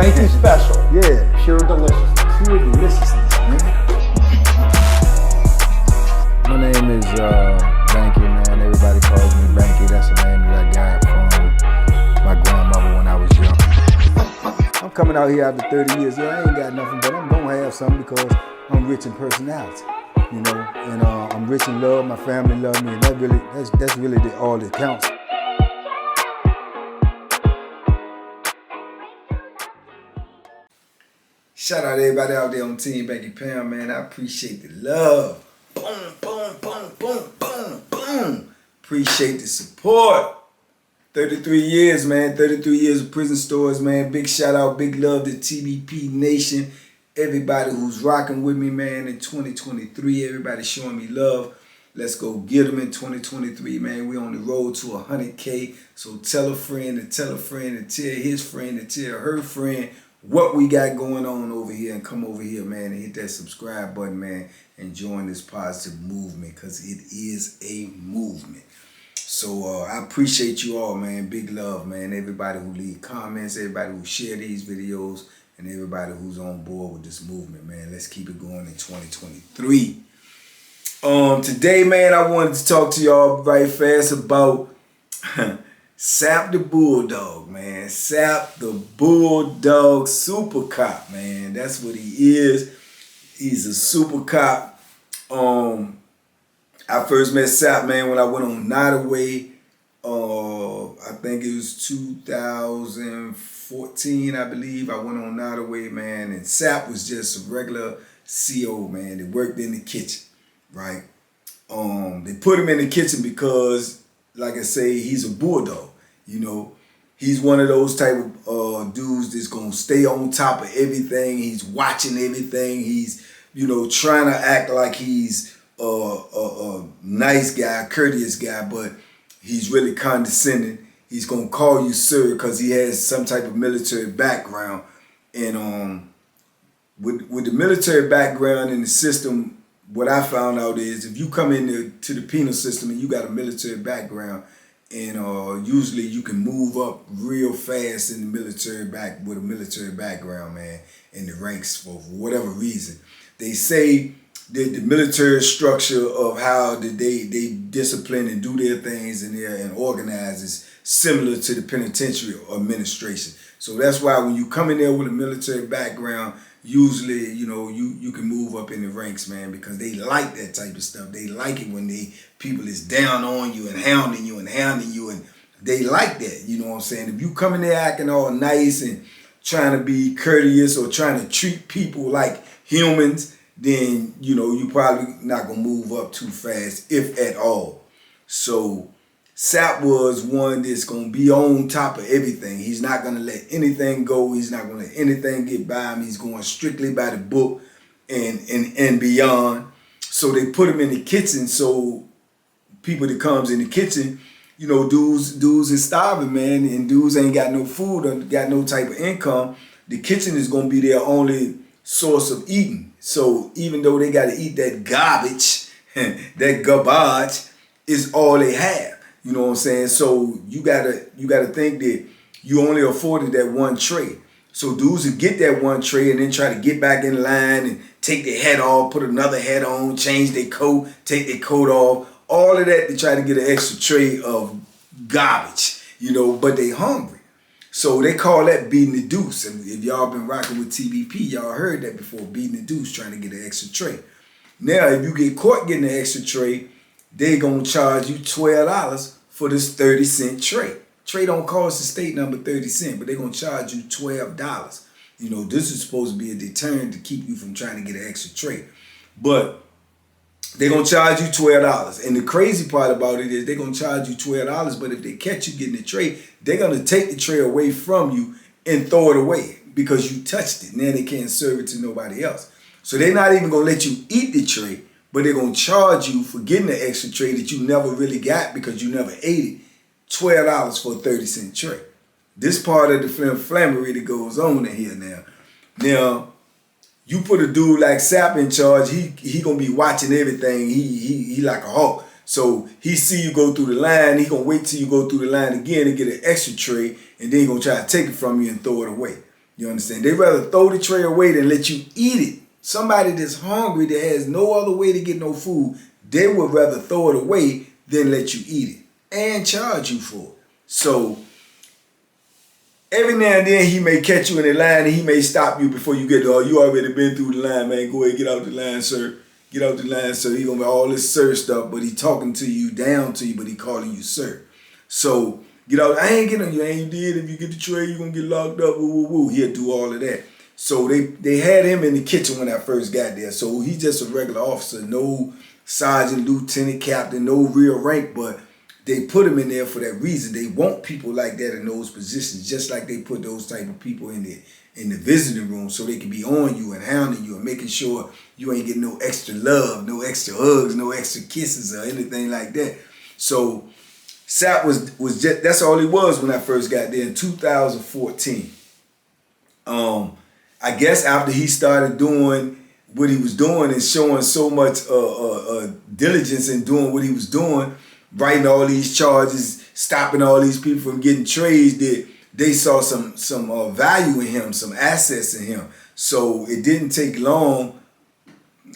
Banky special. Yeah. Pure deliciousness. Pure deliciousness, man. My name is Banky, man. Everybody calls me Banky. That's the name that I got from my grandmother when I was young. I'm coming out here after 30 years. Yeah, I ain't got nothing, but I'm gonna have something because I'm rich in personality, you know, and I'm rich in love. My family love me, and that's really all that counts. Shout out to everybody out there on Team Banky Pound, man. I appreciate the love. Boom, boom, boom, boom, boom, boom. Appreciate the support. 33 years, man. 33 years of prison stories, man. Big shout out, big love to TBP Nation. Everybody who's rocking with me, man, in 2023. Everybody showing me love. Let's go get them in 2023, man. We on the road to 100K. So tell a friend and tell a friend and tell his friend and tell her friend what we got going on over here, and come over here, man, and hit that subscribe button, man, and join this positive movement, because it is a movement. So I appreciate you all, man. Big love, man. Everybody who leave comments, everybody who share these videos, and everybody who's on board with this movement, man. Let's keep it going in 2023. Today, man, I wanted to talk to y'all right fast about Sapp the Bulldog, man. Sapp the Bulldog super cop, man. That's what he is. He's a super cop. I first met Sapp, man, when I went on Night Away. I think it was 2014, I believe. I went on Night Away, man, and Sapp was just a regular CO, man, that worked in the kitchen, right? They put him in the kitchen because, like I say, he's a bulldog. You know, he's one of those type of dudes that's gonna stay on top of everything. He's watching everything. He's, you know, trying to act like he's a nice guy, courteous guy, but he's really condescending. He's gonna call you sir because he has some type of military background. And with the military background in the system, what I found out is if you come into the penal system and you got a military background, and usually you can move up real fast in the military with a military background, man, in the ranks for whatever reason. They say that the military structure of how they discipline and do their things and organize is similar to the penitentiary administration. So that's why when you come in there with a military background, usually, you know, you can move up in the ranks, man, because they like that type of stuff. They like it when people is down on you and hounding you, and they like that, you know what I'm saying? If you come in there acting all nice and trying to be courteous or trying to treat people like humans, then, you know, you probably not gonna move up too fast, if at all. So Sapp was one that's gonna be on top of everything. He's not gonna let anything go. He's not gonna let anything get by him. He's going strictly by the book and beyond. So they put him in the kitchen, so people that comes in the kitchen, you know, dudes is starving, man, and dudes ain't got no food or got no type of income. The kitchen is gonna be their only source of eating. So even though they gotta eat that garbage, that garbage is all they have. You know what I'm saying? So you gotta think that you only afforded that one tray. So dudes would get that one tray and then try to get back in line and take their hat off, put another hat on, change their coat, take their coat off, all of that to try to get an extra tray of garbage, you know, but they hungry. So they call that beating the deuce. And if y'all been rocking with TBP, y'all heard that before, beating the deuce, trying to get an extra tray. Now, if you get caught getting an extra tray, they gonna charge you $12 for this 30-cent tray. Tray don't cost the state number 30 cents, but they're gonna charge you $12. You know, this is supposed to be a deterrent to keep you from trying to get an extra tray. But they're gonna charge you $12. And the crazy part about it is they're gonna charge you $12, but if they catch you getting the tray, they're gonna take the tray away from you and throw it away because you touched it. Now they can't serve it to nobody else. So they're not even gonna let you eat the tray, but they're gonna charge you for getting the extra tray that you never really got because you never ate it, $12 for a 30-cent tray. This part of the flammery that goes on in here now. Now, you put a dude like Sapp in charge, he gonna be watching everything. He like a hawk. So he see you go through the line, he gonna wait till you go through the line again to get an extra tray, and then he gonna try to take it from you and throw it away. You understand? They rather throw the tray away than let you eat it. Somebody that's hungry, that has no other way to get no food, they would rather throw it away than let you eat it and charge you for it. So every now and then he may catch you in the line and he may stop you before you get there. Oh, you already been through the line, man. Go ahead, get out the line, sir. Get out the line, sir. He gonna be all this sir stuff, but he talking to you, down to you, but he calling you sir. So get out. I ain't getting you. I ain't did. If you get the tray, you gonna get locked up. Woo, woo, woo. He'll do all of that. So they had him in the kitchen when I first got there. So he's just a regular officer, no sergeant, lieutenant, captain, no real rank, but they put him in there for that reason. They want people like that in those positions, just like they put those type of people in the visiting room so they can be on you and hounding you and making sure you ain't getting no extra love, no extra hugs, no extra kisses or anything like that. So Sapp was just, that's all he was when I first got there in 2014. I guess after he started doing what he was doing and showing so much diligence in doing what he was doing, writing all these charges, stopping all these people from getting trays, that they saw some value in him, some assets in him. So it didn't take long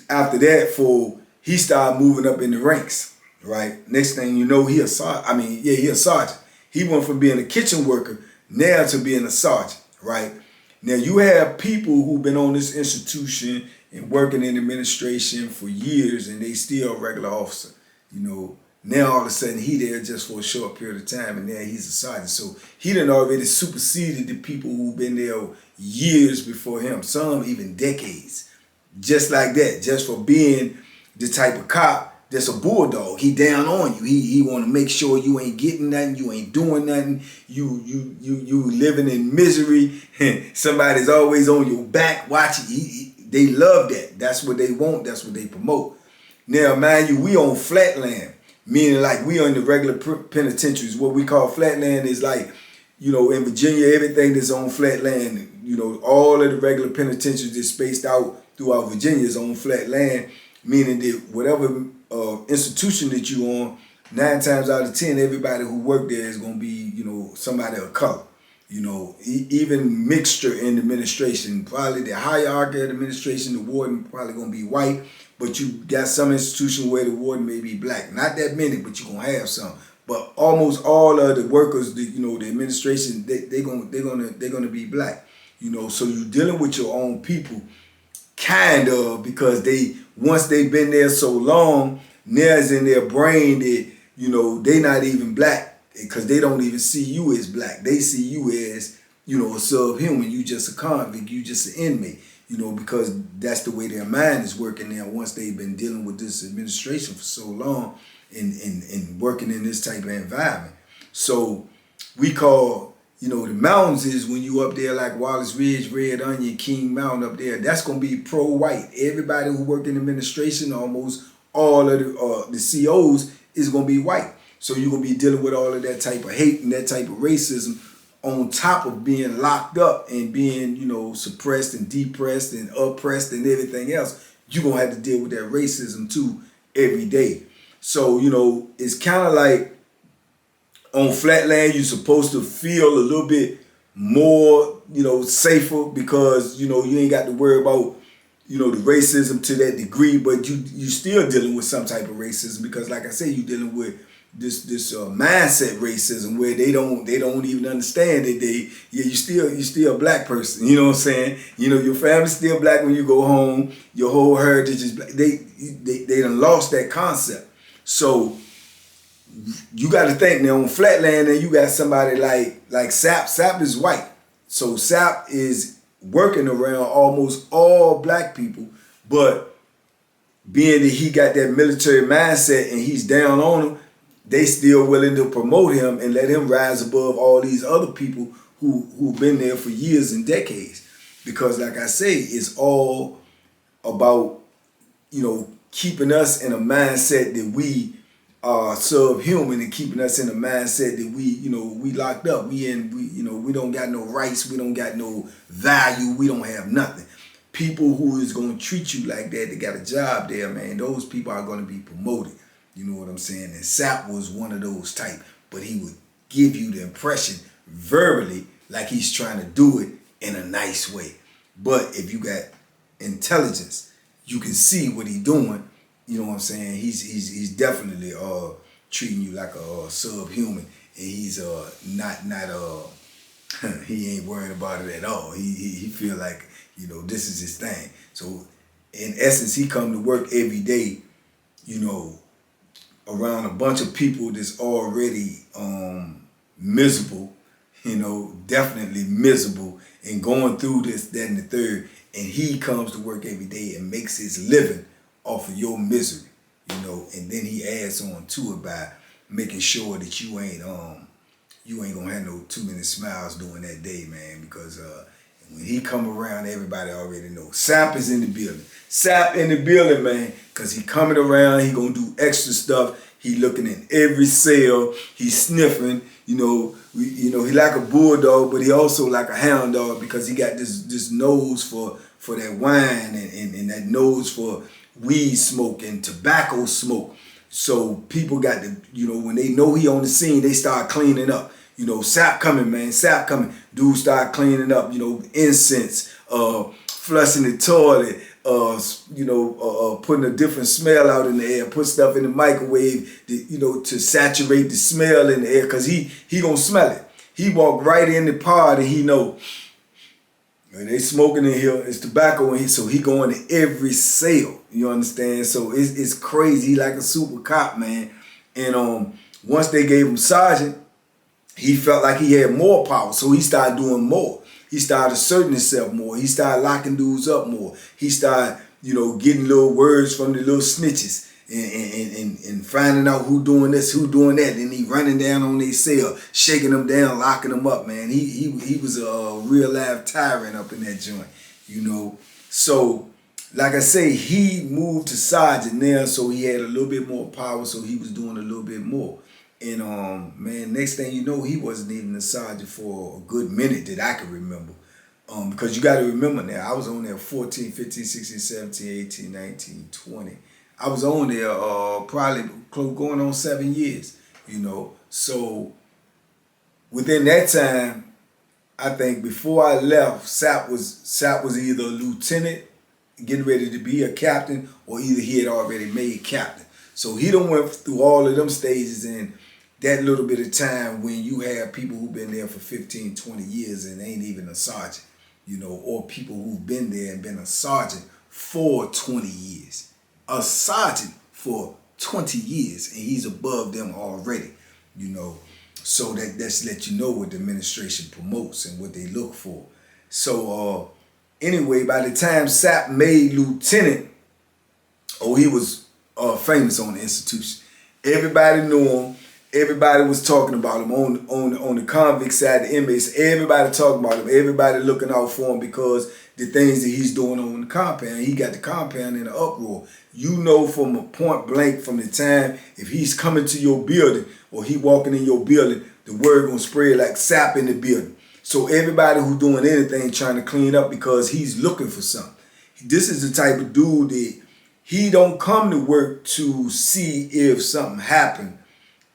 after that for he started moving up in the ranks, right? Next thing you know, he a sergeant. He a sergeant. He went from being a kitchen worker now to being a sergeant, right? Now you have people who've been on this institution and working in administration for years and they still a regular officer. You know, now all of a sudden he there just for a short period of time and now he's a sergeant. So he done already superseded the people who've been there years before him, some even decades. Just like that, just for being the type of cop that's a bulldog. He down on you. He want to make sure you ain't getting nothing, you ain't doing nothing, you living in misery. Somebody's always on your back watching. They love that. That's what they want. That's what they promote. Now, mind you, we on flatland, meaning like we on the regular penitentiaries. What we call flatland is like, you know, in Virginia, everything that's on flatland, you know, all of the regular penitentiaries that's spaced out throughout Virginia is on flatland, meaning that whatever institution that you on, 9 times out of 10, everybody who work there is going to be, you know, somebody of color. You know, even mixture in the administration, probably the hierarchy of the administration, the warden probably going to be white, but you got some institution where the warden may be black. Not that many, but you're going to have some. But almost all of the workers, the administration, they're gonna be black. You know, so you're dealing with your own people, kind of, because once they've been there so long, now it's in their brain that, you know, they not even black because they don't even see you as black. They see you as, you know, a subhuman. You just a convict. You just an inmate. You know, because that's the way their mind is working now once they've been dealing with this administration for so long and working in this type of environment. So we call, you know, the mountains is when you up there like Wallace Ridge, Red Onion, King Mountain up there, that's going to be pro-white. Everybody who worked in administration, almost all of the COs is going to be white. So you're going to be dealing with all of that type of hate and that type of racism on top of being locked up and being, you know, suppressed and depressed and oppressed and everything else. You're going to have to deal with that racism too every day. So, you know, it's kind of like on flatland, you're supposed to feel a little bit more, you know, safer because, you know, you ain't got to worry about, you know, the racism to that degree, but you still dealing with some type of racism because, like I said, you're dealing with this mindset racism where they don't even understand that you still a black person. You know what I'm saying? You know, your family's still black when you go home. Your whole heritage is black. They done lost that concept. So you got to think now on flatland, and you got somebody like Sapp. Sapp is white, so Sapp is working around almost all black people, but being that he got that military mindset and he's down on them, they still willing to promote him and let him rise above all these other people who've been there for years and decades. Because like I say, it's all about, you know, keeping us in a mindset that we are subhuman and keeping us in a mindset that we, you know, we locked up. We don't got no rights. We don't got no value. We don't have nothing. People who is going to treat you like that, they got a job there, man, those people are going to be promoted. You know what I'm saying? And Sapp was one of those type, but he would give you the impression verbally like he's trying to do it in a nice way. But if you got intelligence, you can see what he's doing. You know what I'm saying? He's definitely treating you like a subhuman, and he's not he ain't worried about it at all. He feel like, you know, this is his thing. So in essence, he come to work every day, you know, around a bunch of people that's already miserable, you know, definitely miserable, and going through this, that, and the third. And he comes to work every day and makes his living off of your misery, you know. And then he adds on to it by making sure that you ain't gonna have no too many smiles during that day, man. Because when he come around, everybody already knows. Sapp is in the building. Sapp in the building, man. Because he coming around, he gonna do extra stuff. He looking in every cell. He sniffing. You know, he like a bulldog, but he also like a hound dog, because he got this nose for that wine, and that nose for weed smoke and tobacco smoke. So people got to, you know, when they know he on the scene, they start cleaning up. You know, Sapp coming, man. Sapp coming. Dude start cleaning up. You know, incense, flushing the toilet. Putting a different smell out in the air, put stuff in the microwave, to saturate the smell in the air, because he gonna smell it. He walk right in the pod and he know, man, they smoking in here, it's tobacco in here, so he going to every cell, you understand? So it's crazy. He like a super cop, man. And once they gave him sergeant, he felt like he had more power, so he started doing more. He started asserting himself more. He started locking dudes up more. He started, getting little words from the little snitches and finding out who doing this, who doing that. Then he running down on their cell, shaking them down, locking them up, man. He was a real live tyrant up in that joint, So, like I say, he moved to sergeant now, so he had a little bit more power, so he was doing a little bit more. And man, next thing you know, he wasn't even a sergeant for a good minute that I can remember. Because you got to remember now, I was on there 14, 15, 16, 17, 18, 19, 20. I was on there probably going on 7 years, So within that time, I think before I left, Sapp was either a lieutenant, getting ready to be a captain, or either he had already made captain. So he done went through all of them stages in that little bit of time when you have people who've been there for 15, 20 years and ain't even a sergeant, or people who've been there and been a sergeant for 20 years. A sergeant for 20 years, and he's above them already, So that's let you know what the administration promotes and what they look for. So anyway, by the time Sapp made lieutenant, he was famous on the institution. Everybody knew him. Everybody was talking about him on the convict side, the inmates. Everybody talking about him. Everybody looking out for him because the things that he's doing on the compound. He got the compound in an uproar. From a point blank, from the time if he's coming to your building or he walking in your building, the word gonna spread like Sapp in the building. So everybody who doing anything trying to clean up because he's looking for something. This is the type of dude that he don't come to work to see if something happened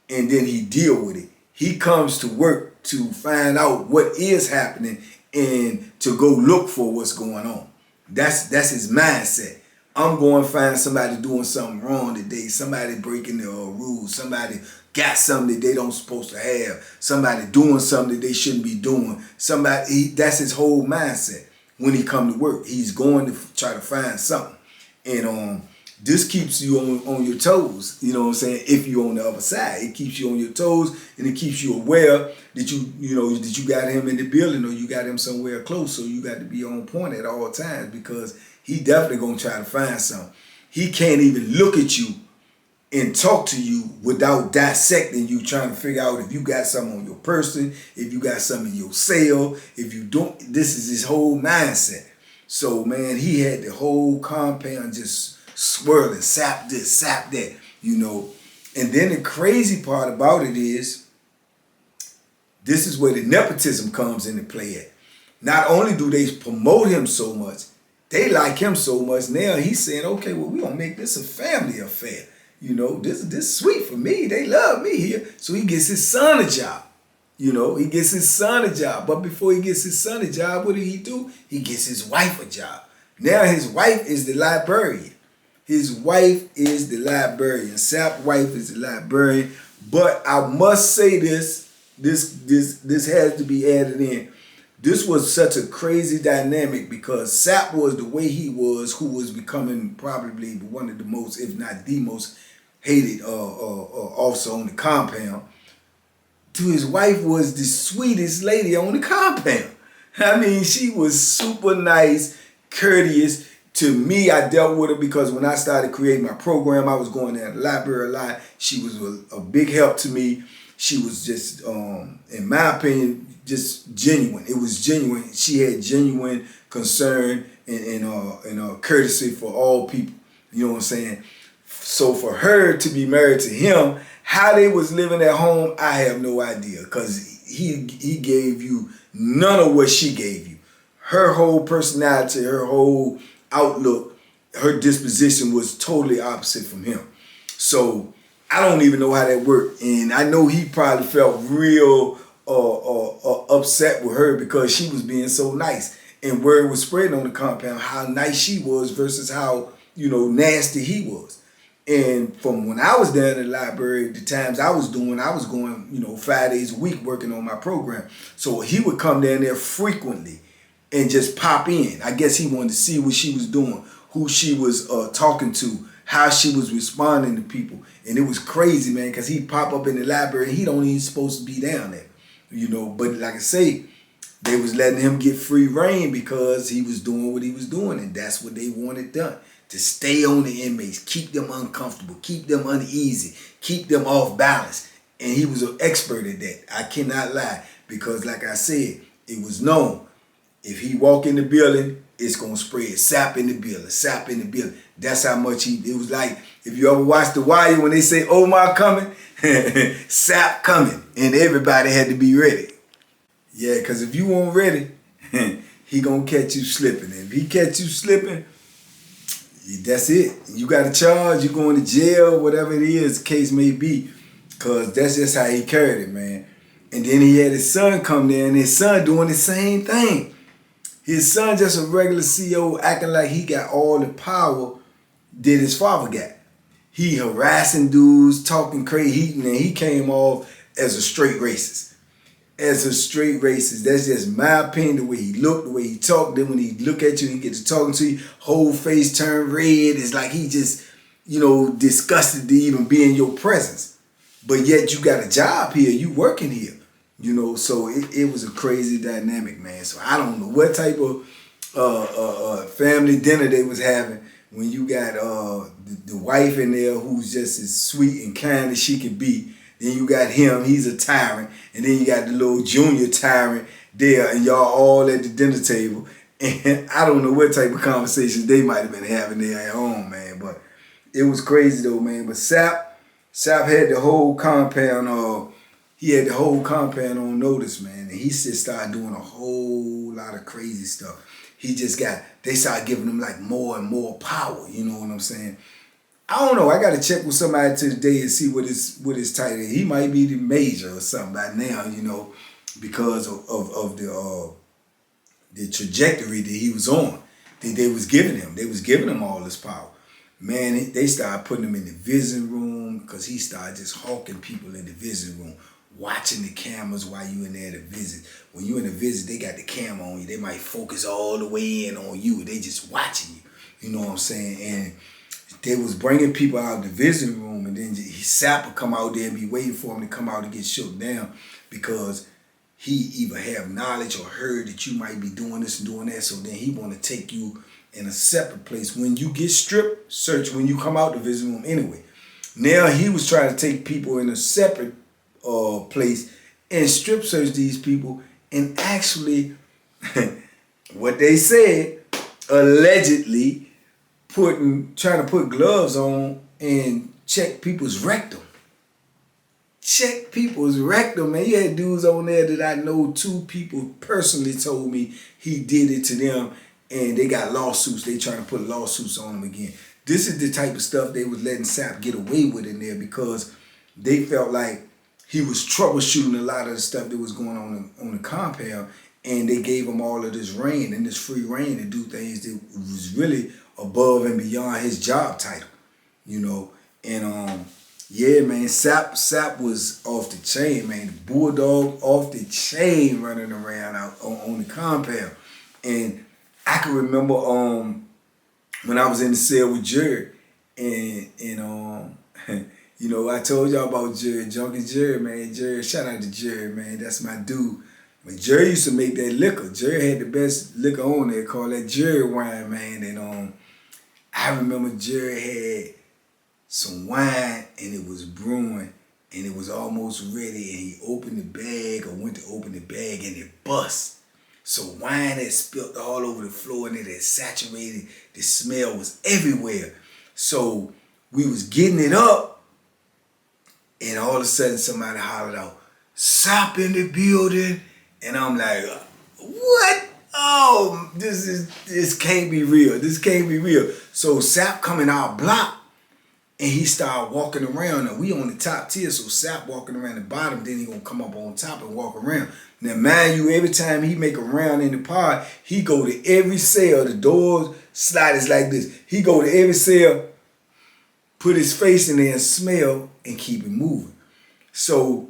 and then he deal with it. He comes to work to find out what is happening and to go look for what's going on. That's his mindset. I'm going to find somebody doing something wrong today, somebody breaking the rules, somebody got something that they don't supposed to have, somebody doing something that they shouldn't be doing. That's his whole mindset when he come to work. He's going to try to find something. And this keeps you on your toes, if you're on the other side. It keeps you on your toes, and it keeps you aware that you got him in the building or you got him somewhere close. So you got to be on point at all times because he definitely going to try to find something. He can't even look at you and talk to you without dissecting you, trying to figure out if you got something on your person, if you got something in your cell, if you don't. This is his whole mindset. So, man, he had the whole compound just swirling, Sapp this, Sapp that, And then the crazy part about it is, this is where the nepotism comes into play at. Not only do they promote him so much, they like him so much, now he's saying, okay, well, we're going to make this a family affair. This is sweet for me. They love me here. So he gets his son a job. You know, he gets his son a job. But before he gets his son a job, what did he do? He gets his wife a job. Now his wife is the librarian. His wife is the librarian. Sapp's wife is the librarian. But I must say this has to be added in. This was such a crazy dynamic because Sapp was the way he was, who was becoming probably one of the most, if not the most hated officer on the compound. To his wife was the sweetest lady on the compound. I mean, she was super nice, courteous. To me, I dealt with her because when I started creating my program, I was going there to the library a lot. She was a big help to me. She was just, in my opinion, just genuine. It was genuine. She had genuine concern and courtesy for all people. You know what I'm saying? So for her to be married to him, how they was living at home, I have no idea. Because he gave you none of what she gave you. Her whole personality, her whole outlook, her disposition was totally opposite from him. So I don't even know how that worked. And I know he probably felt real upset with her because she was being so nice. And word was spreading on the compound how nice she was versus how, you know, nasty he was. And from when I was down in the library, the times I was going, you know, 5 days a week working on my program. So he would come down there frequently and just pop in. I guess he wanted to see what she was doing, who she was talking to, how she was responding to people. And it was crazy, man, because he'd pop up in the library and he don't even supposed to be down there. You know, but like I say, they was letting him get free reign because he was doing what he was doing, and that's what they wanted done. To stay on the inmates, keep them uncomfortable, keep them uneasy, keep them off balance. And he was an expert at that. I cannot lie, because like I said, it was known. If he walk in the building, it's going to spread. Sapp in the building, Sapp in the building. That's how much it was like, if you ever watch The Wire, when they say Omar coming, Sapp coming, and everybody had to be ready. Yeah, because if you weren't ready, he going to catch you slipping. And if he catch you slipping, that's it. You got a charge, you going to jail, whatever it is, the case may be. Because that's just how he carried it, man. And then he had his son come there, and his son doing the same thing. His son just a regular CO acting like he got all the power that his father got. He harassing dudes, talking crazy, and he came off as a straight racist. As a straight racist. That's just my opinion, the way he looked, the way he talked. Then when he look at you and get to talking to you, whole face turned red. It's like he just, you know, disgusted to even be in your presence. But yet you got a job here, you working here. You know, so it was a crazy dynamic, man. So I don't know what type of family dinner they was having when you got the wife in there who's just as sweet and kind as she can be. Then you got him, he's a tyrant. And then you got the little junior tyrant there, and y'all all at the dinner table. And I don't know what type of conversations they might have been having there at home, man. But it was crazy though, man. But Sapp had the whole compound, he had the whole compound on notice, man. And he just started doing a whole lot of crazy stuff. They started giving him like more and more power, you know what I'm saying? I don't know. I got to check with somebody today and see what his title is. He might be the major or something by now, you know, because of the trajectory that he was on. They was giving him. They was giving him all this power. Man, they started putting him in the visiting room because he started just hawking people in the visiting room, watching the cameras while you in there to visit. When you in a visit, they got the camera on you. They might focus all the way in on you. They just watching you. You know what I'm saying? And they was bringing people out of the visiting room, and then Sapp would come out there and be waiting for him to come out and get shook down because he either have knowledge or heard that you might be doing this and doing that, so then he want to take you in a separate place. When you get strip searched, when you come out the visiting room anyway. Now he was trying to take people in a separate place and strip search these people, and actually, what they said, allegedly, trying to put gloves on and check people's rectum. Check people's rectum, man. You had dudes on there that I know, 2 people personally told me he did it to them, and they got lawsuits. They trying to put lawsuits on them again. This is the type of stuff they was letting Sapp get away with in there because they felt like he was troubleshooting a lot of the stuff that was going on the compound, and they gave him all of this reign and this free reign to do things that was really above and beyond his job title, you know. And yeah, man, Sapp was off the chain, man. The Bulldog off the chain running around out on the compound. And I can remember when I was in the cell with Jerry, and you know, I told y'all about Jerry, Junkie Jerry, man. Jerry, shout out to Jerry, man. That's my dude. But Jerry used to make that liquor. Jerry had the best liquor on there, called that Jerry wine, man. And I remember Jerry had some wine, and it was brewing, and it was almost ready, and he opened the bag, or went to open the bag, and it bust. So wine had spilled all over the floor, and it had saturated. The smell was everywhere. So we was getting it up, and all of a sudden somebody hollered out, "Sapp in the building." And I'm like, what? Oh, this can't be real. This can't be real. So Sapp coming our block, and he started walking around. Now we on the top tier, so Sapp walking around the bottom, then he gonna come up on top and walk around. Now mind you, every time he make a round in the pod, he go to every cell. The doors sliders like this. He go to every cell, put his face in there and smell, and keep it moving. So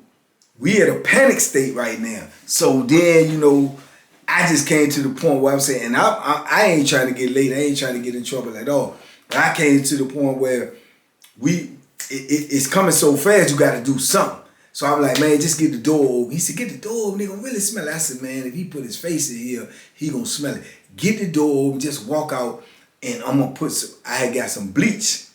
we at a panic state right now. So then, you know, I just came to the point where I'm saying, and I ain't trying to get late. I ain't trying to get in trouble at all. But I came to the point where it's coming so fast, you got to do something. So I'm like, man, just get the door open. He said, get the door open, they gonna really smell it. I said, man, if he put his face in here, he gonna smell it. Get the door open, just walk out, and I'm gonna put some, I had got some bleach.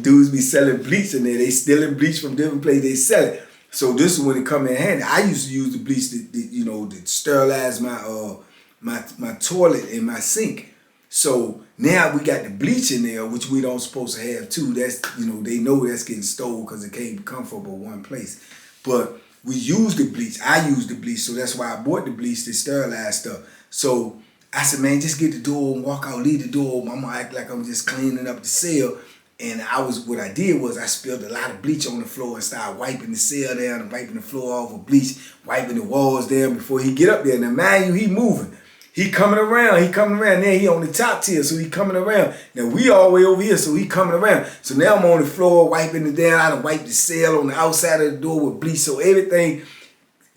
Dudes be selling bleach in there. They stealing bleach from different places, they sell it. So this is when it come in handy. I used to use the bleach to sterilize my toilet and my sink. So now we got the bleach in there, which we don't supposed to have too. That's, they know that's getting stolen because it can't come from one place. But we use the bleach. I use the bleach, so that's why I bought the bleach to sterilize stuff. So I said, man, just get the door and walk out, leave the door open. I'm gonna act like I'm just cleaning up the cell. And what I did was I spilled a lot of bleach on the floor and started wiping the cell down and wiping the floor off with bleach, wiping the walls down before he get up there. Now, mind you, he moving. He coming around. Now he on the top tier, so he coming around. Now we all the way over here, so he coming around. So now I'm on the floor wiping it down. I done wiped the cell on the outside of the door with bleach. So everything,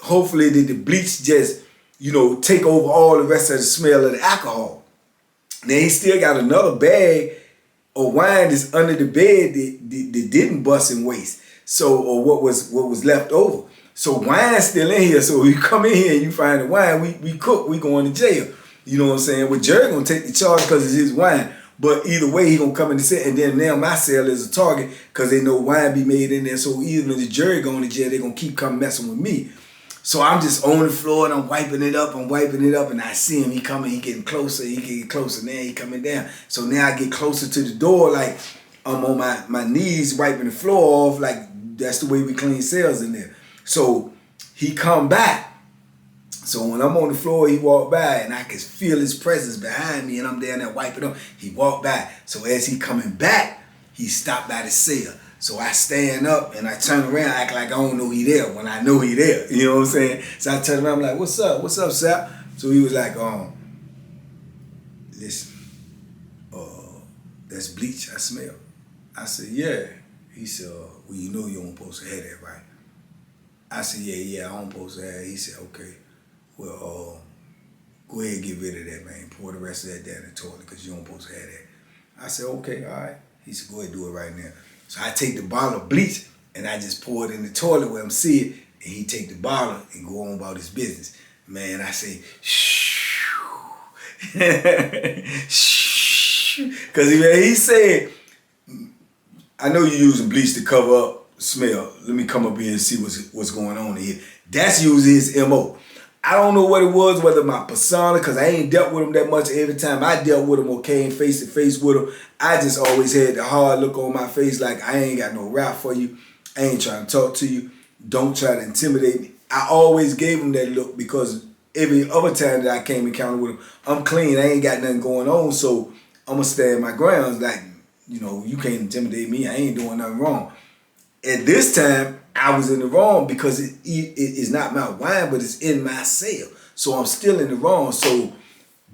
hopefully the bleach just, take over all the rest of the smell of the alcohol. Now he still got another bag of wine that's under the bed that didn't bust and waste. So, or what was left over. So wine's still in here. So you come in here and you find the wine, we cook, we going to jail. You know what I'm saying? Well, Jerry gonna take the charge because it's his wine. But either way, he gonna come in the cell, and then now my cell is a target because they know wine be made in there. So even if the jury going to jail, they gonna keep coming messing with me. So I'm just on the floor and I'm wiping it up, and I see him, he coming, he getting closer, now he coming down. So now I get closer to the door, like I'm on my knees wiping the floor off, like that's the way we clean cells in there. So he come back. So when I'm on the floor, he walked by and I could feel his presence behind me and I'm down there wiping up. He walked by. So as he coming back, he stopped by the cell. So I stand up and I turn around, act like I don't know he there when I know he there. You know what I'm saying? So I turn around, I'm like, what's up? What's up, Sapp? So he was like, listen, that's bleach I smell. I said, yeah. He said, well, you know you don't supposed to have that, right? I said, yeah, I don't supposed to have it. He said, okay, well, go ahead and get rid of that, man. Pour the rest of that down the toilet because you don't supposed to have that. I said, okay, all right. He said, go ahead and do it right now. So I take the bottle of bleach and I just pour it in the toilet where I'm seeing it, and he take the bottle and go on about his business. Man, I say, shh. Because he said, I know you're using bleach to cover up smell. Let me come up here and see what's going on here. That's usually his MO. I don't know what it was, whether my persona, because I ain't dealt with him that much. Every time I dealt with him or came face to face with him, I just always had the hard look on my face like I ain't got no rap for you. I ain't trying to talk to you. Don't try to intimidate me. I always gave him that look because every other time that I came encounter with him, I'm clean. I ain't got nothing going on, so I'm going to stand my grounds like, you can't intimidate me. I ain't doing nothing wrong. At this time, I was in the wrong because it is not my wine, but it's in my cell. So I'm still in the wrong. So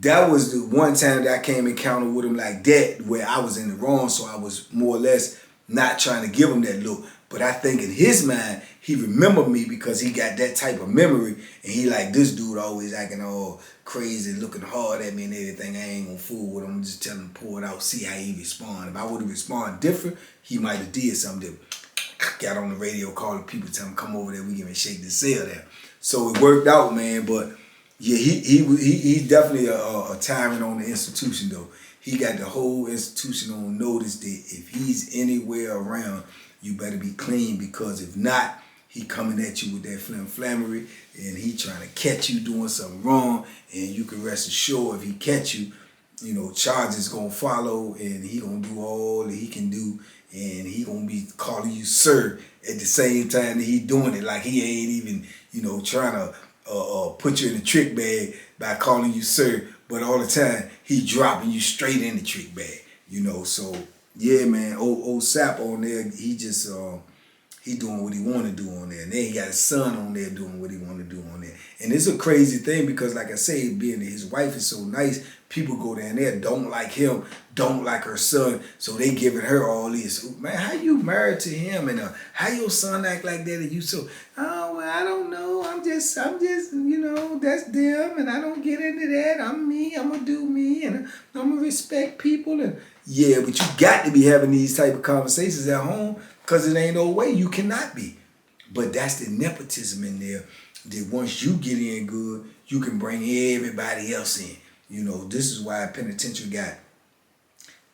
that was the one time that I came encounter with him like that, where I was in the wrong. So I was more or less not trying to give him that look. But I think in his mind, he remembered me because he got that type of memory. And he like, this dude always acting all crazy, looking hard at me and everything. I ain't gonna fool with him. I'm just telling him to pour it out, see how he respond. If I would have responded different, he might have did something different. Got on the radio, calling people, telling them come over there, we can shake the cell there. So it worked out, man. But yeah, he's definitely a tyrant on the institution though. He got the whole institution on notice that if he's anywhere around, you better be clean, because if not, he coming at you with that flammery and he trying to catch you doing something wrong. And you can rest assured if he catch you, you know, charges gonna follow, and he gonna do all that he can do, and he gonna be calling you sir at the same time that he doing it, like he ain't even, you know, trying to put you in the trick bag by calling you sir, but all the time he dropping you straight in the trick bag, you know. So yeah, man, old Sapp on there, he just he doing what he want to do on there. And then he got his son on there doing what he want to do on there. And it's a crazy thing because, like I say, being that his wife is so nice, people go down there, don't like him, don't like her son, so they giving her all this. Man, how you married to him? And how your son act like that? And you so, oh, well, I don't know. I'm just, you know, that's them, and I don't get into that. I'm me. I'm going to do me, and I'm going to respect people. And yeah, but you got to be having these type of conversations at home, because it ain't no way you cannot be. But that's the nepotism in there, that once you get in good, you can bring everybody else in. You know, this is why penitentiary got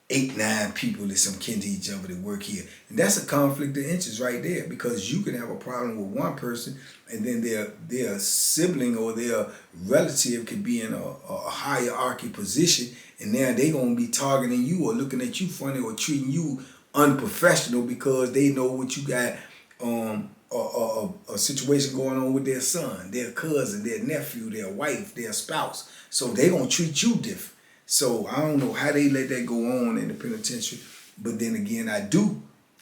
8, 9 people that some kin to each other that work here. And that's a conflict of interest right there, because you can have a problem with one person and then their sibling or their relative could be in a hierarchy position, and now they going to be targeting you or looking at you funny or treating you unprofessional because they know what you got a situation going on with their son, their cousin, their nephew, their wife, their spouse. So they gonna treat you different. So I don't know how they let that go on in the penitentiary, but then again, I do,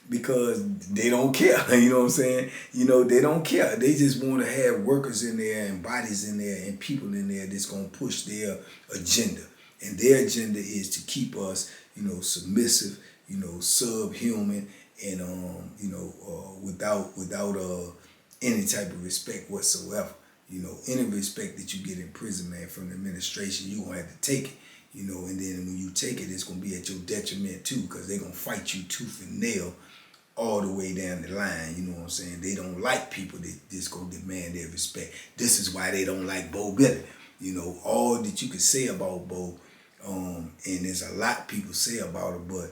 because they don't care. You know what I'm saying? You know, they don't care. They just want to have workers in there and bodies in there and people in there that's gonna push their agenda. And their agenda is to keep us, you know, submissive, you know, subhuman, and you know, without any type of respect whatsoever. You know, any respect that you get in prison, man, from the administration, you gonna have to take it. You know, and then when you take it, it's gonna be at your detriment too, because they're gonna fight you tooth and nail all the way down the line. You know what I'm saying? They don't like people that just go demand their respect. This is why they don't like Bo Bennett. You know, all that you can say about Bo, and there's a lot people say about it, but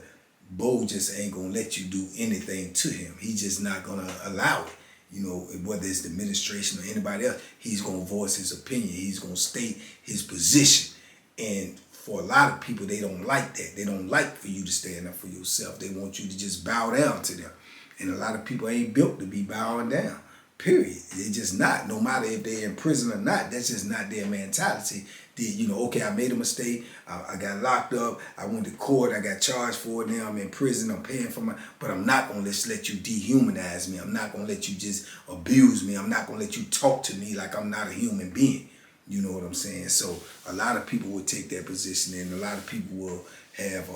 Bo just ain't gonna let you do anything to him. He's just not gonna allow it. You know, whether it's the administration or anybody else, he's gonna voice his opinion. He's gonna state his position. And for a lot of people, they don't like that. They don't like for you to stand up for yourself. They want you to just bow down to them. And a lot of people ain't built to be bowing down. Period. They're just not. No matter if they're in prison or not, that's just not their mentality. You know, okay, I made a mistake. I got locked up. I went to court. I got charged for it. Now I'm in prison. I'm paying for but I'm not going to just let you dehumanize me. I'm not going to let you just abuse me. I'm not going to let you talk to me like I'm not a human being. You know what I'm saying? So a lot of people will take that position, and a lot of people will have,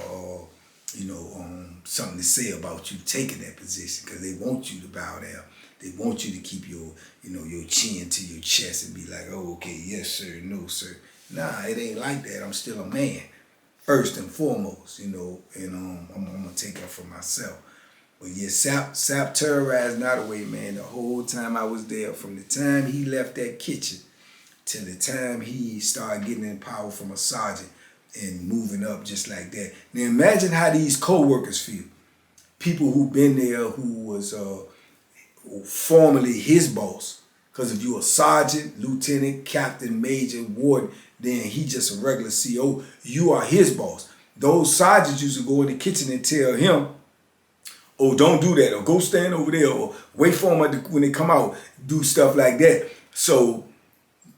you know, something to say about you taking that position, because they want you to bow down. They want you to keep your, you know, your chin to your chest and be like, oh, okay, yes, sir, no, sir. Nah, it ain't like that. I'm still a man, first and foremost, you know, and I'm going to take up for myself. But yeah, Sapp terrorized Nottoway, man, the whole time I was there, from the time he left that kitchen till the time he started getting in power from a sergeant and moving up just like that. Now imagine how these co-workers feel. People who've been there, who was formerly his boss. Because if you're a sergeant, lieutenant, captain, major, warden, then he just a regular CO. You are his boss. Those sergeants used to go in the kitchen and tell him, oh, don't do that, or go stand over there, or wait for them when they come out, do stuff like that. So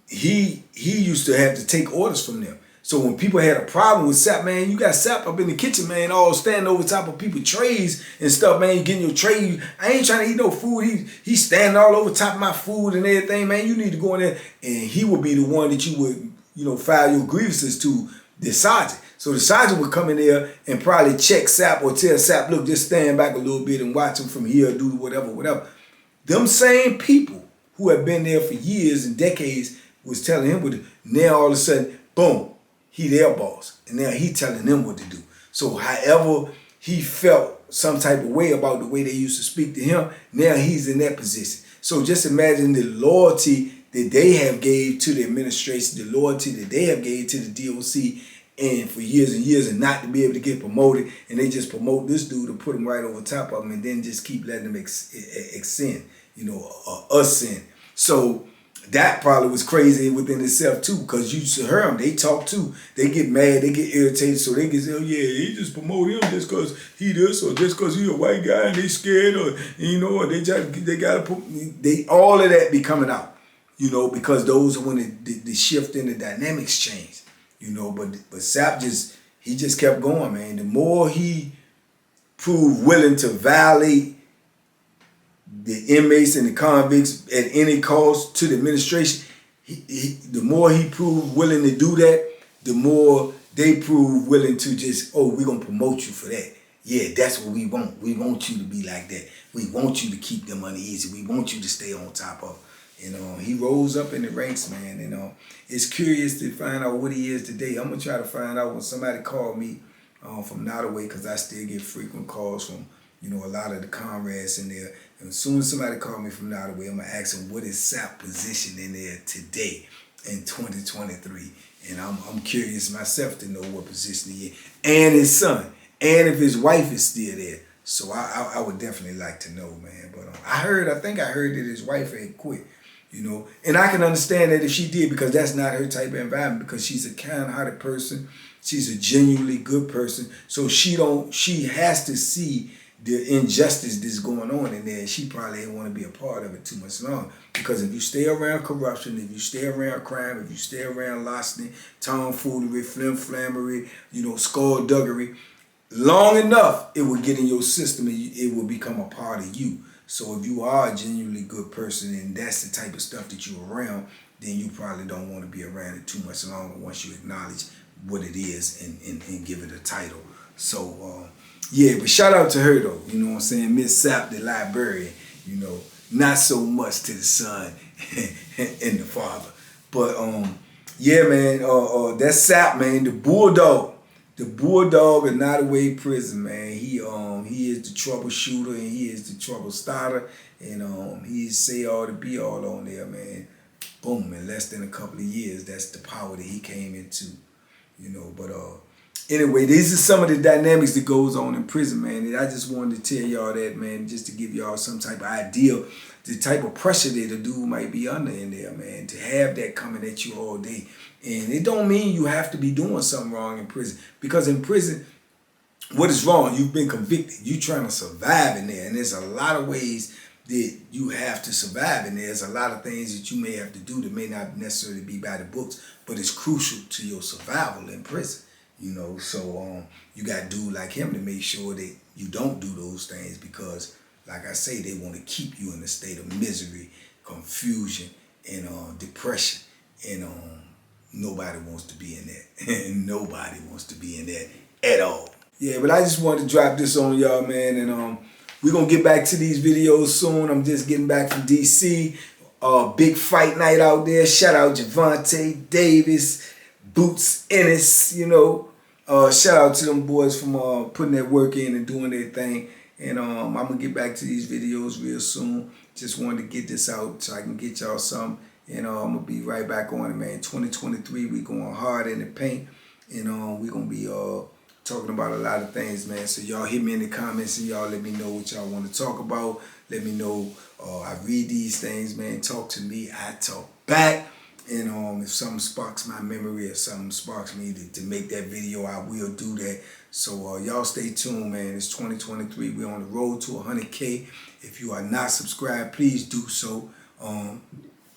he used to have to take orders from them. So when people had a problem with Sapp, man, you got Sapp up in the kitchen, man, all standing over top of people's trays and stuff, man. You getting your tray. I ain't trying to eat no food. He's standing all over top of my food and everything, man. You need to go in there, and he would be the one that you would, file your grievances to the sergeant. So the sergeant would come in there and probably check Sapp or tell Sapp, look, just stand back a little bit and watch him from here, do whatever. Them same people who have been there for years and decades was telling him what to do. Now all of a sudden, boom, he their boss. And now he telling them what to do. So however he felt some type of way about the way they used to speak to him, now he's in that position. So just imagine the loyalty that they have gave to the administration, the loyalty that they have gave to the DOC, and for years and years, and not to be able to get promoted, and they just promote this dude and put him right over top of him, and then just keep letting him ascend, ascend. So that probably was crazy within itself too, because you heard them, they talk too, they get mad, they get irritated, so they get say, oh yeah, he just promote him just because he this, or just because he a white guy and they scared, or or they gotta put, all of that be coming out, because those are when the shift in the dynamics change. But Sapp he just kept going, man. The more he proved willing to violate the inmates and the convicts at any cost to the administration, the more he proved willing to do that, the more they proved willing to just, oh, we're going to promote you for that. Yeah, that's what we want. We want you to be like that. We want you to keep them uneasy. We want you to stay on top of. He rose up in the ranks, man. It's curious to find out what he is today. I'm gonna try to find out when somebody called me from Nottoway, because I still get frequent calls from a lot of the comrades in there. And as soon as somebody called me from Nottoway, I'm gonna ask them what is Sapp position in there today in 2023. And I'm curious myself to know what position he is, and his son, and if his wife is still there. So I would definitely like to know, man. But I think I heard that his wife had quit. And I can understand that if she did, because that's not her type of environment, because she's a kind-hearted person. She's a genuinely good person. So she has to see the injustice that's going on in there. She probably didn't want to be a part of it too much longer. Because if you stay around corruption, if you stay around crime, if you stay around larceny, tomfoolery, flimflammery, skullduggery, long enough, it will get in your system and it will become a part of you. So if you are a genuinely good person and that's the type of stuff that you're around, then you probably don't want to be around it too much longer once you acknowledge what it is and give it a title. So, yeah, but shout out to her though, Miss Sapp, the librarian, not so much to the son and the father. But, yeah, man, that's Sapp, man, the Bulldog. The Bulldog in Nottoway prison, man. He is the troubleshooter and he is the trouble starter, and he is say all to be all on there, man. Boom, in less than a couple of years, that's the power that he came into, But anyway, these are some of the dynamics that goes on in prison, man. And I just wanted to tell y'all that, man, just to give y'all some type of idea, the type of pressure that a dude might be under in there, man. To have that coming at you all day. And it don't mean you have to be doing something wrong in prison. Because in prison, what is wrong? You've been convicted. You're trying to survive in there. And there's a lot of ways that you have to survive in there. There's a lot of things that you may have to do that may not necessarily be by the books, but it's crucial to your survival in prison. So you got a dude like him to make sure that you don't do those things, because, like I say, they want to keep you in a state of misery, confusion, and depression. And nobody wants to be in that. Nobody wants to be in that at all. Yeah, but I just wanted to drop this on y'all, man. And we're going to get back to these videos soon. I'm just getting back from D.C. Big fight night out there. Shout out Javante Davis, Boots Ennis, shout out to them boys from putting that work in and doing their thing. And I'm going to get back to these videos real soon. Just wanted to get this out so I can get y'all some. And I'm going to be right back on it, man. 2023, we going hard in the paint. And we're going to be talking about a lot of things, man. So y'all hit me in the comments and y'all let me know what y'all want to talk about. Let me know. I read these things, man. Talk to me. I talk back. And if something sparks my memory or something sparks me to make that video, I will do that. So y'all stay tuned, man. It's 2023. We're on the road to 100K. If you are not subscribed, please do so.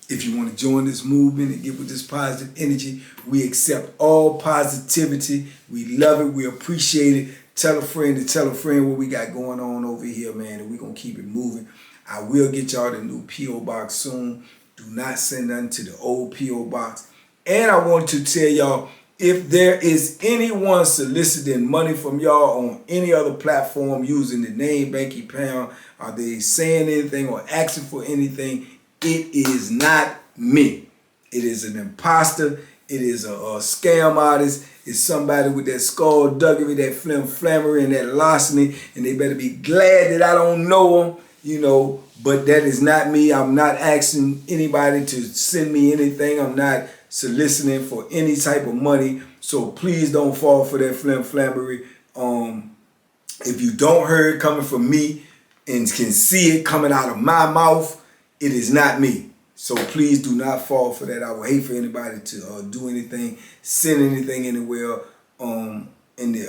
If you want to join this movement and get with this positive energy, we accept all positivity. We love it. We appreciate it. Tell a friend to tell a friend what we got going on over here, man, and we're going to keep it moving. I will get y'all the new P.O. Box soon. Do not send nothing to the old P.O. Box. And I want to tell y'all, if there is anyone soliciting money from y'all on any other platform using the name Banky Pound, are they saying anything or asking for anything, it is not me. It is an imposter. It is a scam artist. It's somebody with that skullduggery, that flammery, and that larceny, and they better be glad that I don't know them, you know, but that is not me. I'm not asking anybody to send me anything. I'm not soliciting for any type of money, so please don't fall for that flammery. If you don't hear it coming from me and can see it coming out of my mouth, it is not me. So please do not fall for that. I would hate for anybody to do anything, send anything anywhere in the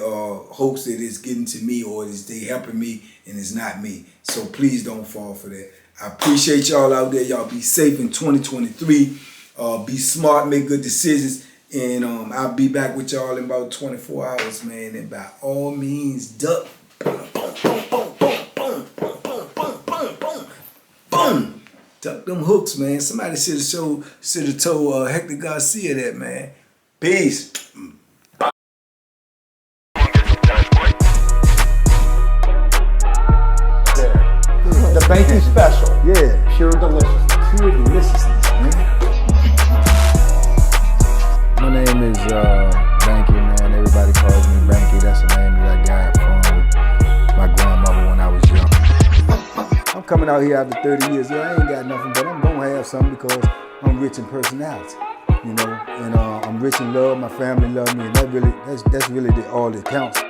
hopes that it's getting to me or is they helping me and it's not me. So please don't fall for that. I appreciate y'all out there. Y'all be safe in 2023. Be smart, make good decisions, and I'll be back with y'all in about 24 hours, man. And by all means, duck. Boom. Duck them hooks, man. Somebody should have told Hector Garcia that, man. Peace. The Banky special. Yeah. Pure deliciousness. Pure deliciousness, man. My name is Banky, man. Everybody calls me Banky. That's the name that I got from my grandmother when I was young. I'm coming out here after 30 years. Yeah, I ain't got nothing, but I'm gonna have something because I'm rich in personality, you know, and I'm rich in love. My family love me, and that's really all that counts.